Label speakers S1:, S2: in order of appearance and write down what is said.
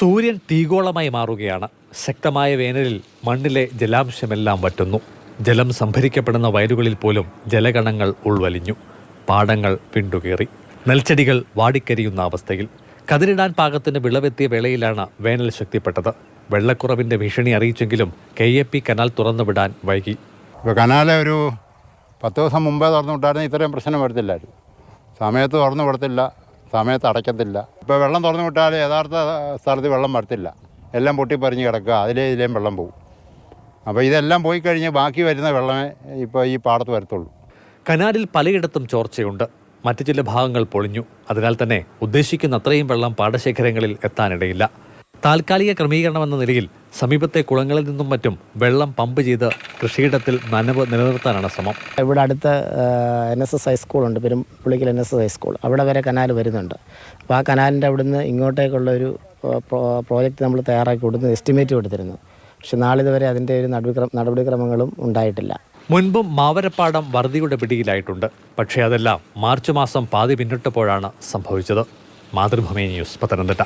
S1: സൂര്യൻ തീഗോളമായി മാറുകയാണ്. ശക്തമായ വേനലിൽ മണ്ണിലെ ജലാംശമെല്ലാം വറ്റുന്നു. ജലം സംഭരിക്കപ്പെടുന്ന വയലുകളിൽ പോലും ജലകണങ്ങൾ ഉൾവലിഞ്ഞു. പാടങ്ങൾ വിണ്ടുകീറി. നെൽച്ചെടികൾ വാടിക്കരിയുന്ന അവസ്ഥയിൽ. കതിരിടാൻ പാകത്തിന് വിളവെത്തിയ വേളയിലാണ് വേനൽ ശക്തിപ്പെട്ടത്. വെള്ളക്കുറവിന്റെ ഭീഷണി അറിയിച്ചെങ്കിലും KAP കനാൽ തുറന്നുവിടാൻ വൈകി.
S2: ഇപ്പോൾ കനാല് ഒരു 10 ദിവസം മുമ്പേ തുറന്നു വിട്ടായിരുന്നു ഇത്രയും പ്രശ്നം വരത്തില്ലായിരുന്നു. സമയത്ത് തുറന്നു വിടത്തില്ല, സമയത്ത് അടയ്ക്കത്തില്ല. ഇപ്പോൾ വെള്ളം തുറന്നു വിട്ടാൽ യഥാർത്ഥ സ്ഥലത്ത് വെള്ളം വരത്തില്ല. എല്ലാം പൊട്ടിപ്പറിഞ്ഞ് കിടക്കുക, ഇതിലേയും വെള്ളം പോകും. അപ്പോൾ ഇതെല്ലാം പോയി കഴിഞ്ഞ് ബാക്കി വരുന്ന വെള്ളമേ ഇപ്പോൾ ഈ പാടത്ത് വരത്തുള്ളൂ.
S1: കനാലിൽ പലയിടത്തും ചോർച്ചയുണ്ട്. മറ്റു ചില ഭാഗങ്ങൾ പൊളിഞ്ഞു. അതിനാൽ തന്നെ ഉദ്ദേശിക്കുന്ന അത്രയും വെള്ളം പാടശേഖരങ്ങളിൽ എത്താനിടയില്ല. താൽക്കാലിക ക്രമീകരണമെന്ന നിലയിൽ സമീപത്തെ കുളങ്ങളിൽ നിന്നും മറ്റും വെള്ളം പമ്പ് ചെയ്ത് കൃഷിയിടത്തിൽ നനവ് നിലനിർത്താനാണ് ശ്രമം.
S3: ഇവിടെ അടുത്ത NSS ഹൈസ്കൂളുണ്ട്, പെരുമ്പുള്ളിക്കൽ NSS ഹൈസ്കൂൾ. അവിടെ വരെ കനാൽ വരുന്നുണ്ട്. അപ്പോൾ ആ കനാലിൻ്റെ അവിടുന്ന് ഇങ്ങോട്ടേക്കുള്ളൊരു പ്രോജക്റ്റ് നമ്മൾ തയ്യാറാക്കി കൊടുത്ത് എസ്റ്റിമേറ്റ് കൊടുത്തിരുന്നു. പക്ഷെ നാളിതുവരെ അതിൻ്റെ ഒരു നടപടിക്രമങ്ങളും ഉണ്ടായിട്ടില്ല.
S1: മുൻപും മാവരപ്പാടം വറുതിയുടെ പിടിയിലായിട്ടുണ്ട്. പക്ഷേ അതെല്ലാം മാർച്ച് മാസം പാതി പിന്നിട്ടപ്പോഴാണ് സംഭവിച്ചത്. മാതൃഭൂമി ന്യൂസ്, പത്തനംതിട്ട.